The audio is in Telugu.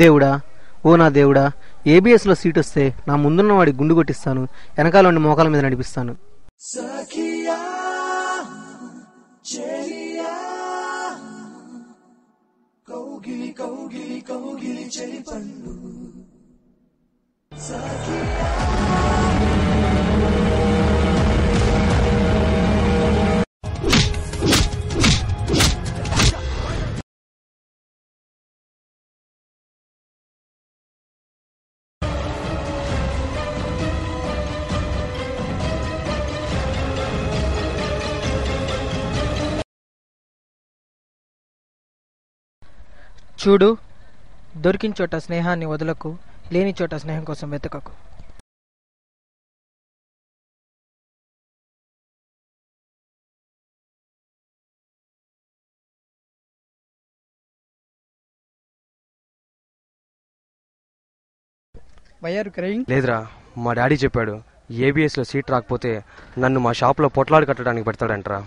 దేవుడా, ఓ నా దేవుడా, ఏబిఎస్లో సీట్ వస్తే నా ముందున్న వాడి గుండు కొట్టిస్తాను, వెనకాల ఉండి మోకాల మీద నడిపిస్తాను. చూడు, దొరికిన చోట స్నేహాన్ని వదలకు, లేని చోట స్నేహం కోసం వెతకకు. లేదురా, మా డాడీ చెప్పాడు ఏబిఎస్లో సీట్ రాకపోతే నన్ను మా షాప్లో పొట్లాడు కట్టడానికి పెడతాడంటరా.